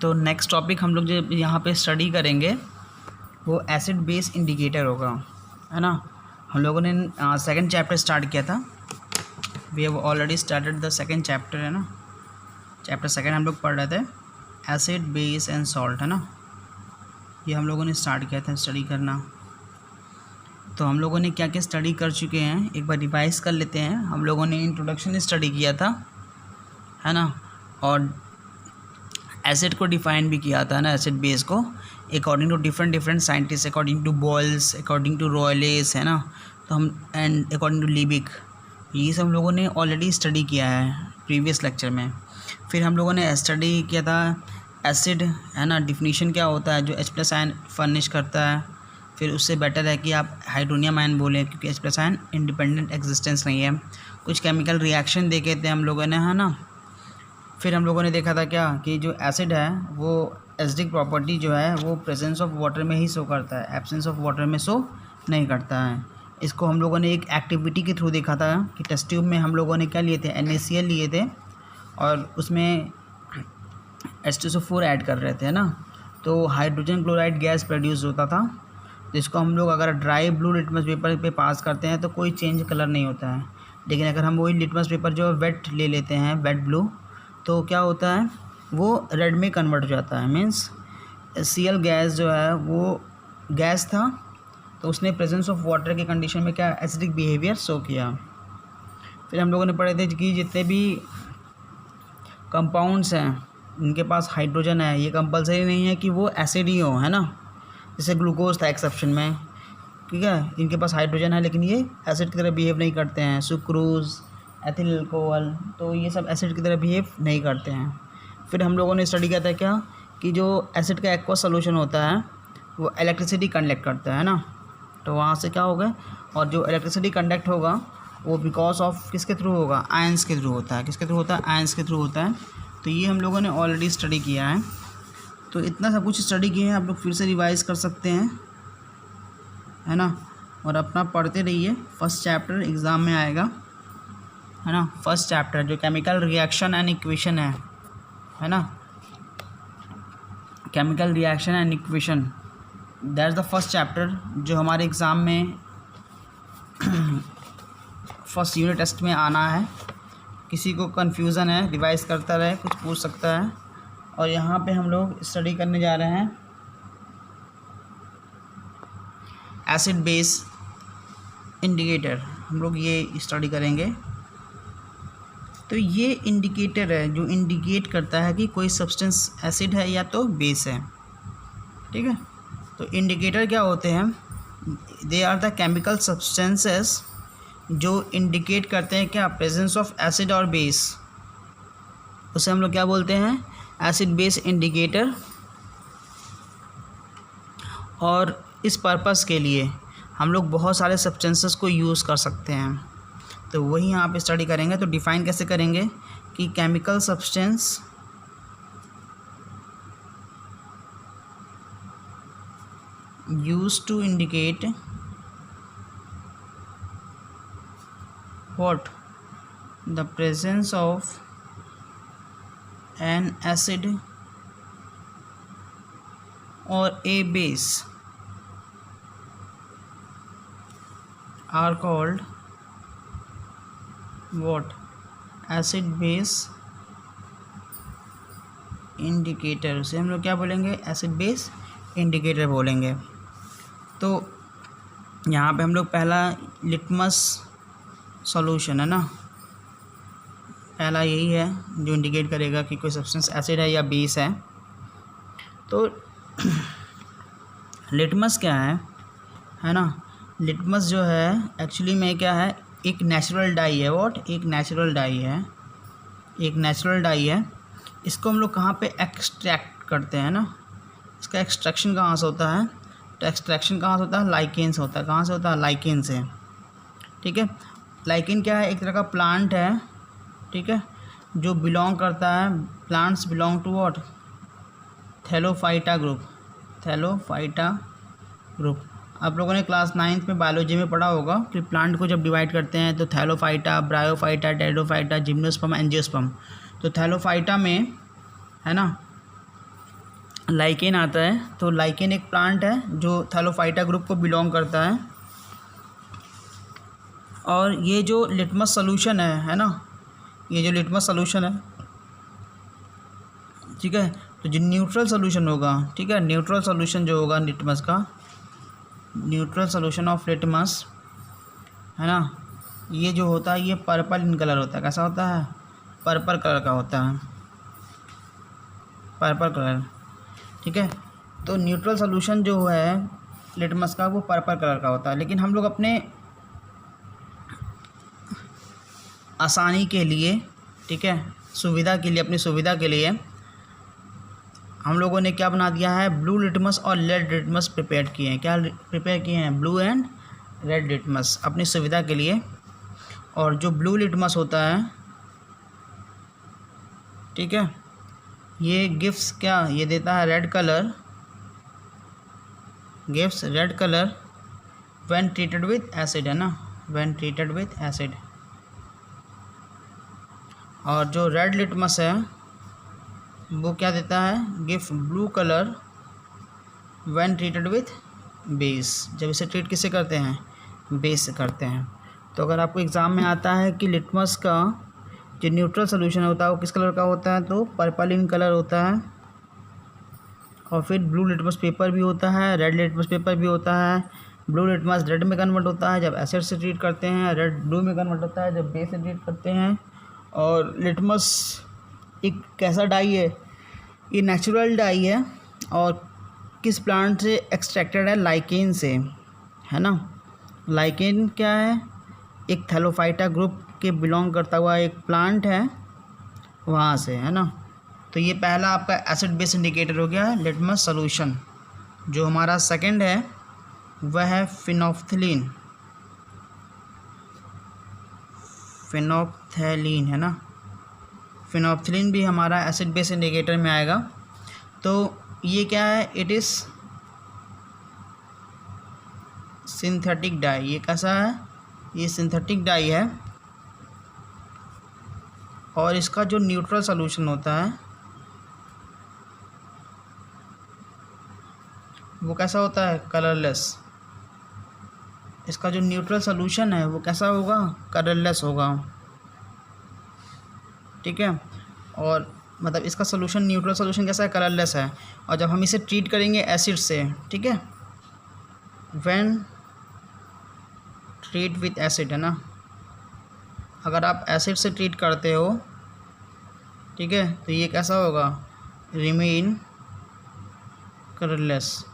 तो next topic हम लोग जो यहाँ पे स्टडी करेंगे वो एसिड बेस इंडिकेटर होगा, है ना। हम लोगों ने सेकंड चैप्टर स्टार्ट किया था। We have already started the second chapter, है ना। चैप्टर सेकंड हम लोग पढ़ रहे थे, एसिड बेस एंड सॉल्ट, है ना। ये हम लोगों ने स्टार्ट किया था स्टडी करना। तो हम लोगों ने क्या क्या स्टडी कर चुके हैं एक बार रिवाइज कर लेते हैं। हम लोगों ने इंट्रोडक्शन स्टडी किया था, है ना, और एसिड को डिफाइन भी किया था ना, एसिड बेस को according to different scientist, according to Boyle's, according to रॉयलेस, है ना। तो हम एंड अकॉर्डिंग टू लिबिक, ये सब हम लोगों ने ऑलरेडी स्टडी किया है प्रीवियस लेक्चर में। फिर हम लोगों ने स्टडी किया था एसिड, है ना, डिफिनीशन क्या होता है, जो H+ आयन फर्निश करता है। फिर उससे बेटर है कि आप हाइड्रोनियम आयन बोलें, क्योंकि H+ आयन इंडिपेंडेंट एग्जिस्टेंस नहीं है। कुछ केमिकल रिएक्शन देखे थे हम लोगों ने, है ना। फिर हम लोगों ने देखा था क्या कि जो एसिड है वो एसिडिक प्रॉपर्टी जो है वो प्रेजेंस ऑफ वाटर में ही शो करता है, एब्सेंस ऑफ वाटर में शो नहीं करता है। इसको हम लोगों ने एक एक्टिविटी के थ्रू देखा था कि टेस्ट ट्यूब में हम लोगों ने क्या लिए थे, NaCl लिए थे और उसमें H2SO4 ऐड कर रहे थे, है ना। तो हाइड्रोजन क्लोराइड गैस प्रोड्यूस होता था, जिसको हम लोग अगर ड्राई ब्लू लिटमस पेपर पे पास करते हैं तो कोई चेंज कलर नहीं होता है। लेकिन अगर हम वही लिटमस पेपर जो वेट ले लेते हैं, वेट ब्लू, तो क्या होता है वो रेड में कन्वर्ट हो जाता है। मीन्स Cl गैस जो है वो गैस था, तो उसने प्रेजेंस ऑफ वाटर के कंडीशन में क्या एसिडिक बिहेवियर शो किया। फिर हम लोगों ने पढ़े थे कि जितने भी कंपाउंड्स हैं उनके पास हाइड्रोजन है, ये कंपलसरी नहीं है कि वो एसिड ही हो, है ना। जैसे ग्लूकोज था एक्सेप्शन में, ठीक है, इनके पास हाइड्रोजन है लेकिन ये एसिड की तरह बिहेव नहीं करते हैं। सुक्रोज, एथिल अल्कोहल, तो ये सब एसिड की तरह बिहेव नहीं करते हैं। फिर हम लोगों ने स्टडी किया था क्या कि जो एसिड का एक्वस सोल्यूशन होता है वो इलेक्ट्रिसिटी कंडक्ट करता है ना। तो वहाँ से क्या होगा, और जो इलेक्ट्रिसिटी कंडक्ट होगा वो बिकॉज ऑफ किसके थ्रू होगा, आयंस के थ्रू होता है। किसके थ्रू होता है, आयंस के थ्रू होता है। तो ये हम लोगों ने ऑलरेडी स्टडी किया है। तो इतना सब कुछ स्टडी किए हैं, आप लोग फिर से रिवाइज कर सकते हैं, है ना। और अपना पढ़ते रहिए, फर्स्ट चैप्टर एग्ज़ाम में आएगा, है ना। फर्स्ट चैप्टर जो केमिकल रिएक्शन एंड इक्वेशन है ना, chemical reaction and equation, that is the first chapter जो हमारे एग्ज़ाम में फर्स्ट यूनिट टेस्ट में आना है। किसी को कन्फ्यूज़न है रिवाइज करता रहे, कुछ पूछ सकता है। और यहाँ पे हम लोग स्टडी करने जा रहे हैं एसिड बेस इंडिकेटर, हम लोग ये स्टडी करेंगे। तो ये इंडिकेटर है जो इंडिकेट करता है कि कोई सब्सटेंस एसिड है या तो बेस है, ठीक है। तो इंडिकेटर क्या होते हैं, they are the chemical substances जो इंडिकेट करते हैं क्या, प्रेजेंस ऑफ एसिड और बेस। उसे हम लोग क्या बोलते हैं, एसिड बेस इंडिकेटर। और इस पर्पस के लिए हम लोग बहुत सारे सब्सटेंसेस को यूज़ कर सकते हैं। तो वही यहाँ पे स्टडी करेंगे। तो डिफ़ाइन कैसे करेंगे कि chemical substance used to indicate what, the presence of an acid और a base are called what, acid base indicator। से हम लोग क्या बोलेंगे, एसिड बेस इंडिकेटर बोलेंगे। तो यहाँ पे हम लोग पहला लिटमस सॉल्यूशन, है ना, पहला यही है जो इंडिकेट करेगा कि कोई सब्सटेंस एसिड है या बेस है। तो लिटमस क्या है ना, लिटमस जो है एक्चुअली में क्या है, एक नेचुरल डाई है। व्हाट, एक नेचुरल डाई है, एक नेचुरल डाई है। इसको हम लोग कहाँ पे एक्सट्रैक्ट करते हैं ना, इसका एक्सट्रैक्शन कहाँ से होता है, तो एक्सट्रैक्शन कहाँ से होता है, लाइकेन से होता है। कहाँ से होता है, लाइकेन से, ठीक है। लाइकेन क्या है, एक तरह का प्लांट है, ठीक है, जो बिलोंग करता है, plants belong to what, thallophyta group, thallophyta group. आप लोगों ने क्लास 9th में बायोलॉजी में पढ़ा होगा कि प्लांट को जब डिवाइड करते हैं तो Thallophyta, bryophyta, pteridophyta, gymnosperm, angiosperm. तो थैलोफाइटा में, है ना, लाइकेन आता है। तो लाइकेन एक प्लांट है जो थैलोफाइटा ग्रुप को बिलोंग करता है। और ये जो लिटमस सॉल्यूशन है ना, ये जो लिटमस सॉल्यूशन है, ठीक है, तो जो न्यूट्रल सॉल्यूशन होगा, ठीक है, न्यूट्रल सॉल्यूशन जो होगा लिटमस का, न्यूट्रल सॉल्यूशन ऑफ लिटमस है ना, ये जो होता है ये पर्पल इन कलर होता है। कैसा होता है? पर्पल कलर का होता है, पर्पल कलर, ठीक है। तो न्यूट्रल सॉल्यूशन जो है लिटमस का वो पर्पल कलर का होता है। लेकिन हम लोग अपने आसानी के लिए, ठीक है, सुविधा के लिए, अपनी सुविधा के लिए हम लोगों ने क्या बना दिया है, ब्लू लिटमस और रेड लिटमस प्रिपेयर किए हैं। क्या प्रिपेयर किए हैं? ब्लू एंड रेड लिटमस, अपनी सुविधा के लिए। और जो ब्लू लिटमस होता है, ठीक है, ये गिफ्ट्स क्या, ये देता है red colour, gifts red colour when treated with acid, है ना, व्हेन ट्रीटेड विथ एसिड। और जो रेड लिटमस है वो क्या देता है, gift blue colour when treated with base, जब इसे ट्रीट किससे करते हैं, बेस से करते हैं। तो अगर आपको एग्ज़ाम में आता है कि लिटमस का जो न्यूट्रल सोल्यूशन होता है वो किस कलर का होता है, तो पर्पल इन कलर होता है। और फिर ब्लू लिटमस पेपर भी होता है, रेड लिटमस पेपर भी होता है। ब्लू लिटमस रेड में कन्वर्ट होता है जब एसिड से ट्रीट करते हैं, रेड ब्लू में कन्वर्ट होता है जब बेस से ट्रीट करते हैं। और लिटमस एक कैसा डाई है, ये नेचुरल डाई है और किस प्लांट से एक्सट्रैक्टेड है, लाइकेन से, है ना। लाइकेन क्या है, एक थैलोफाइटा ग्रुप के बिलोंग करता हुआ एक प्लांट है, वहाँ से, है ना। तो ये पहला आपका एसिड बेस इंडिकेटर हो गया लिटमस सॉल्यूशन। जो हमारा सेकंड है वह है फिनोफ्थलीन, फिनोफ्थलीन, है ना। फिनोफ्थलीन भी हमारा एसिड बेस इंडिकेटर में आएगा। तो ये क्या है, इट इज़ सिंथेटिक डाई। ये कैसा है, ये सिंथेटिक डाई है। और इसका जो न्यूट्रल सॉल्यूशन होता है वो कैसा होता है, कलरलेस। इसका जो न्यूट्रल सॉल्यूशन है वो कैसा होगा, कलरलेस होगा, ठीक है। और मतलब इसका सॉल्यूशन, न्यूट्रल सॉल्यूशन कैसा है, कलरलेस है। और जब हम इसे ट्रीट करेंगे एसिड से, ठीक है, व्हेन ट्रीट विथ एसिड, है ना, अगर आप एसिड से ट्रीट करते हो, ठीक है, तो ये कैसा होगा, रिमेन कलरलेस।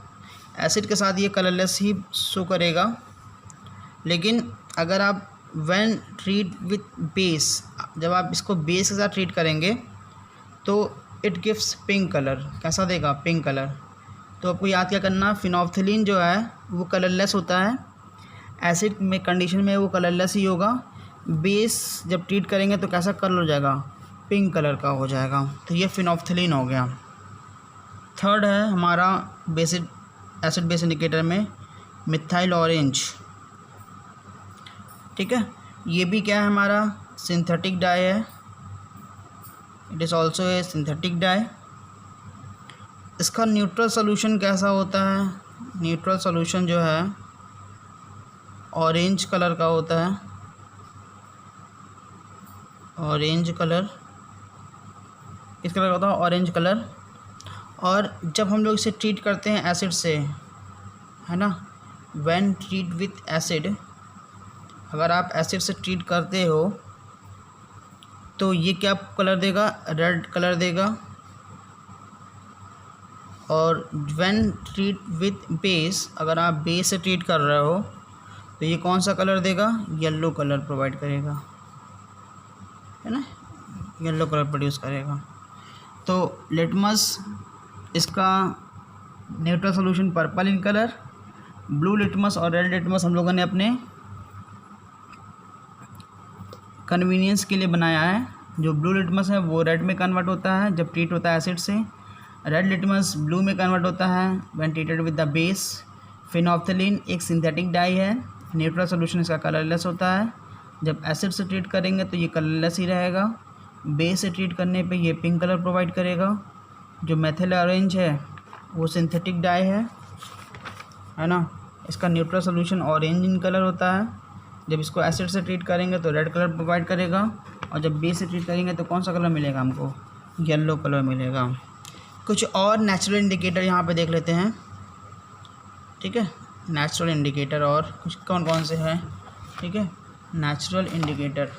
एसिड के साथ ये कलरलेस ही शो करेगा। लेकिन अगर आप व्हेन ट्रीट विथ बेस, जब आप इसको बेस के साथ ट्रीट करेंगे तो इट गिव्स पिंक कलर। कैसा देगा, पिंक कलर। तो आपको याद क्या करना, फिनोफ्थलीन जो है वो कलरलेस होता है, एसिड में कंडीशन में वो कलरलेस ही होगा। बेस जब ट्रीट करेंगे तो कैसा कलर हो जाएगा, पिंक कलर का हो जाएगा। तो ये फिनोफ्थलीन हो गया। थर्ड है हमारा बेसिक एसिड बेस इंडिकेटर में मिथाइल ऑरेंज, ठीक है। ये भी क्या है, हमारा सिंथेटिक डाई है, it is also a synthetic die. इसका न्यूट्रल सॉल्यूशन कैसा होता है, न्यूट्रल सॉल्यूशन जो है ऑरेंज कलर का होता है, ऑरेंज कलर, किस कलर का होता है, ऑरेंज कलर। और जब हम लोग इसे ट्रीट करते हैं एसिड से, है ना, व्हेन ट्रीट विथ एसिड, अगर आप एसिड से ट्रीट करते हो तो ये क्या कलर देगा, रेड कलर देगा। और व्हेन ट्रीट विथ बेस, अगर आप बेस से ट्रीट कर रहे हो तो ये कौन सा कलर देगा, येलो कलर प्रोवाइड करेगा, है ना, येलो कलर प्रोड्यूस करेगा। तो लिटमस, इसका neutral solution purple in colour, blue litmus और रेड लिटमस हम लोगों ने अपने कन्वीनियंस के लिए बनाया है। जो ब्लू लिटमस है वो रेड में कन्वर्ट होता है जब ट्रीट होता है एसिड से, रेड लिटमस ब्लू में कन्वर्ट होता है when treated with the base. Phenolphthalein एक सिंथेटिक डाई है, न्यूट्रल सॉल्यूशन इसका कलरलेस होता है। जब एसिड से ट्रीट करेंगे तो ये कलरलेस ही रहेगा, बेस से ट्रीट करने पे ये पिंक कलर प्रोवाइड करेगा। जो मिथाइल ऑरेंज है वो सिंथेटिक डाई है ना। इसका neutral solution orange in colour होता है। जब इसको एसिड से ट्रीट करेंगे तो रेड कलर प्रोवाइड करेगा, और जब बेस से ट्रीट करेंगे तो कौन सा कलर मिलेगा हमको, येलो कलर मिलेगा। कुछ और नेचुरल इंडिकेटर यहाँ पे देख लेते हैं, ठीक है। नेचुरल इंडिकेटर और कुछ कौन कौन से हैं, ठीक है। नेचुरल इंडिकेटर,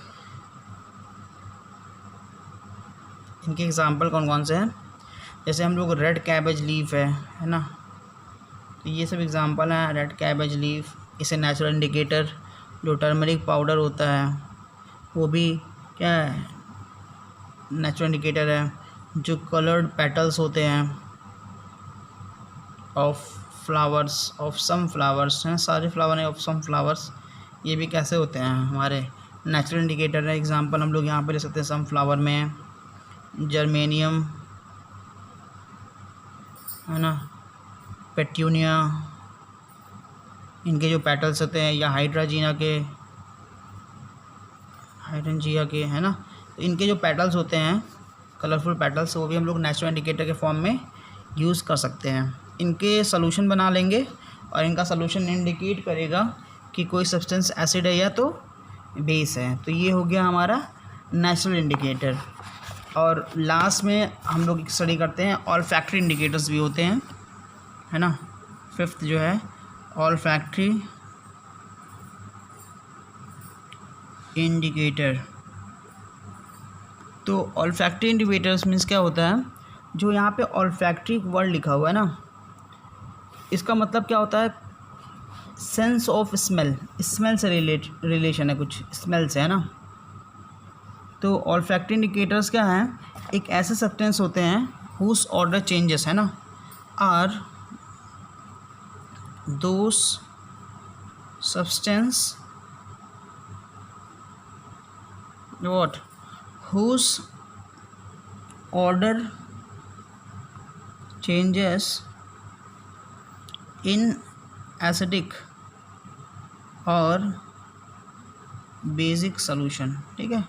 इनके एग्जांपल कौन कौन से हैं, जैसे हम लोग रेड कैबेज लीफ है ना, तो ये सब एग्जांपल हैं। रेड कैबेज लीफ, इसे नेचुरल इंडिकेटर। जो टर्मरिक पाउडर होता है वो भी क्या है, नेचुरल इंडिकेटर है। जो कलर्ड पेटल्स होते हैं of flowers, of some flowers हैं, सारे फ्लावर हैं, ऑफ सम फ्लावर्स, ये भी कैसे होते हैं, हमारे नेचुरल इंडिकेटर है। एग्जांपल हम लोग यहाँ पर ले सकते हैं, सम फ्लावर में जर्मेनियम है ना, पेट्यूनिया, इनके जो पेटल्स होते हैं, या हाइड्रांजिया के है ना, तो इनके जो पेटल्स होते हैं, कलरफुल पेटल्स, वो भी हम लोग नेचुरल इंडिकेटर के फॉर्म में यूज़ कर सकते हैं। इनके सोल्यूशन बना लेंगे और इनका सोल्यूशन इंडिकेट करेगा कि कोई सब्सटेंस एसिड है या तो बेस है। तो ये हो गया हमारा नेचुरल इंडिकेटर। और लास्ट में हम लोग स्टडी करते हैं ऑल्फैक्टरी इंडिकेटर्स भी होते हैं, है ना। फिफ्थ जो है ऑल्फैक्टरी इंडिकेटर। तो ऑल्फैक्टरी इंडिकेटर्स मीन्स क्या होता है, जो यहाँ पे ऑल्फैक्टरी वर्ड लिखा हुआ है ना, इसका मतलब क्या होता है, सेंस ऑफ स्मेल, स्मेल से रिलेशन है, कुछ स्मेल से, है ना। तो ऑल्फैक्टरी इंडिकेटर्स क्या हैं, एक ऐसे सब्सटेंस होते हैं हुज ऑर्डर चेंजेस, है ना, are those substance what whose order changes in acidic और बेसिक सॉल्यूशन, ठीक है।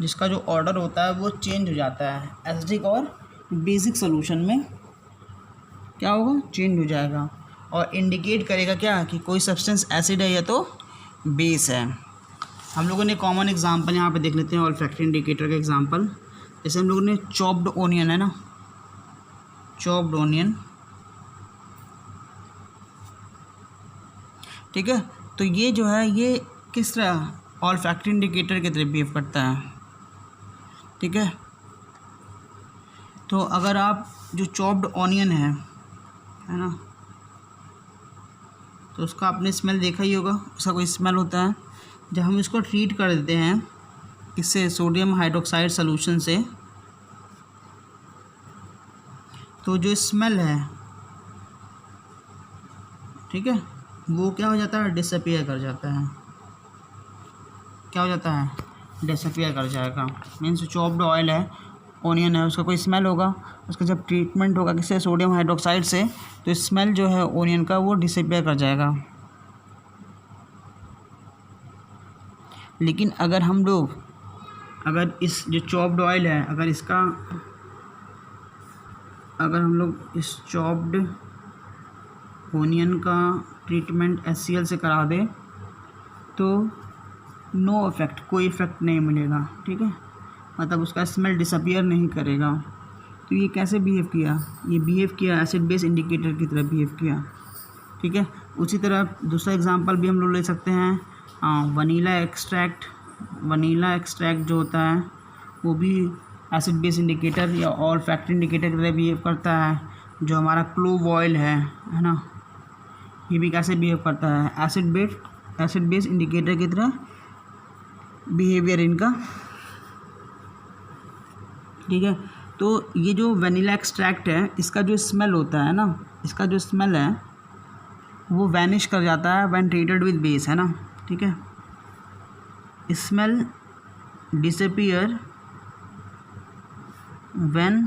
जिसका जो ऑर्डर होता है वो चेंज हो जाता है, एसिडिक और बेसिक सॉल्यूशन में क्या होगा, चेंज हो जाएगा, और इंडिकेट करेगा क्या कि कोई सब्सटेंस एसिड है या तो बेस है। हम लोगों ने कॉमन एग्जांपल यहाँ पे देख लेते हैं ऑल्फैक्टरी इंडिकेटर का एग्जांपल। जैसे हम लोगों ने चॉप्ड ओनियन, है ना, चॉप्ड ओनियन, ठीक है। तो ये जो है ये किस तरह ऑल्फैक्टरी इंडिकेटर की तरह बिहेव करता है, ठीक है। तो अगर आप जो चॉप्ड ऑनियन है ना, तो उसका आपने स्मेल देखा ही होगा, उसका कोई स्मेल होता है। जब हम इसको ट्रीट कर देते हैं इससे सोडियम हाइड्रोक्साइड सॉल्यूशन से, तो जो स्मेल है, ठीक है, वो क्या हो जाता है, डिसअपीयर कर जाता है। क्या हो जाता है, डिसअपीयर कर जाएगा। मीन्स चॉप्ड ऑयल है, ओनियन है, उसका कोई स्मेल होगा, उसका जब ट्रीटमेंट होगा किससे, सोडियम हाइड्रोक्साइड से, तो स्मेल जो है ओनियन का वो डिसअपीयर कर जाएगा। लेकिन अगर हम लोग, अगर इस जो चॉप्ड ऑयल है, अगर हम लोग इस चॉप्ड ओनियन का ट्रीटमेंट HCl से करा दें तो नो इफ़ेक्ट, कोई इफ़ेक्ट नहीं मिलेगा, ठीक है। मतलब उसका स्मेल डिसअपीयर नहीं करेगा। तो ये कैसे बिहेव किया, ये बिहेव किया एसिड बेस इंडिकेटर की तरह बिहेव किया, ठीक है। उसी तरह दूसरा एग्जांपल भी हम लोग ले सकते हैं, वनीला एक्सट्रैक्ट जो होता है वो भी एसिड बेस इंडिकेटर या ऑल्फैक्टरी इंडिकेटर की तरह बिहेव करता है। जो हमारा क्लोव ऑयल है ना, ये भी कैसे बिहेव करता है, एसिड बेस इंडिकेटर की तरह बिहेवियर इनका, ठीक है। तो ये जो वनीला एक्सट्रैक्ट है, इसका जो स्मेल होता है ना, इसका जो स्मेल है वो वैनिश कर जाता है व्हेन ट्रीटेड विद बेस, है ना, ठीक है। Smell disappear when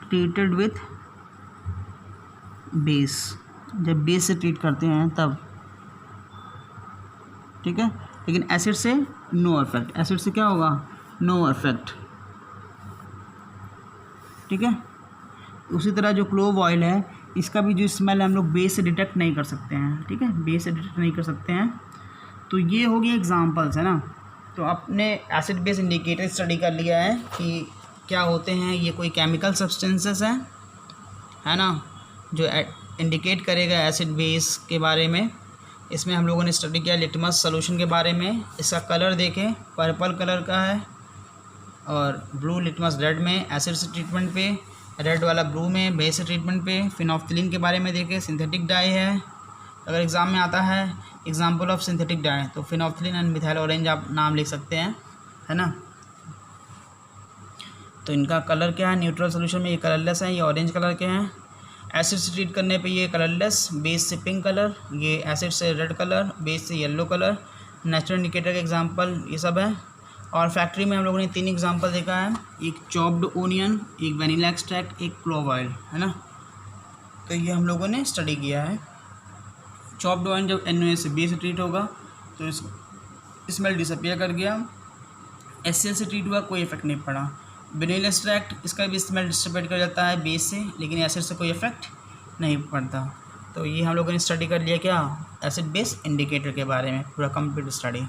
treated with base, जब बेस से ट्रीट करते हैं तब, ठीक है। लेकिन एसिड से नो इफेक्ट, एसिड से क्या होगा, नो इफेक्ट, ठीक है। उसी तरह जो क्लोव ऑयल है, इसका भी जो स्मेल है हम लोग बेस से डिटेक्ट नहीं कर सकते हैं, ठीक है, बेस से डिटेक्ट नहीं कर सकते हैं। तो ये हो गया एग्जांपल्स, है ना। तो आपने एसिड बेस इंडिकेटर स्टडी कर लिया है कि क्या होते हैं, ये कोई केमिकल सब्सटेंसेस हैं, है ना, जो इंडिकेट करेगा एसिड बेस के बारे में। इसमें हम लोगों ने स्टडी किया लिटमस सॉल्यूशन के बारे में। इसका कलर देखें, पर्पल कलर का है, और ब्लू लिटमस रेड में एसिड से ट्रीटमेंट पे, रेड वाला ब्लू में बेस से ट्रीटमेंट पे। फिनोल्फ्थलीन के बारे में देखें, सिंथेटिक डाई है, अगर एग्ज़ाम में आता है एग्जाम्पल ऑफ सिंथेटिक डाई, तो फिनोल्फ्थलीन एंड मिथाइल ऑरेंज आप नाम लिख सकते हैं, है ना। तो इनका कलर क्या है, न्यूट्रल सोल्यूशन में ये कलरलेस है, ये ऑरेंज कलर के हैं। एसिड से ट्रीट करने पे ये कलरलेस, बेस से पिंक कलर, ये एसिड से रेड कलर, बेस से येलो कलर। नेचुरल इंडिकेटर के एग्जांपल ये सब है। और फैक्ट्री में हम लोगों ने 3 एग्जांपल देखा है, एक चॉप्ड ओनियन, एक वनीला एक्सट्रैक्ट, एक क्लोव ऑयल, है ना। तो ये हम लोगों ने स्टडी किया है। चॉप्ड ऑयल जब NaOH से बेस से ट्रीट होगा तो इस स्मेल डिसअपियर कर गया। HCl से ट्रीट हुआ, कोई इफेक्ट नहीं पड़ा। वनीला एक्सट्रैक्ट, इसका भी स्मेल डिसअपियर कर जाता है बेस से, लेकिन एसिड से कोई इफेक्ट नहीं पड़ता। तो ये हम लोगों ने स्टडी कर लिया क्या, एसिड बेस इंडिकेटर के बारे में, पूरा कंप्लीट स्टडी।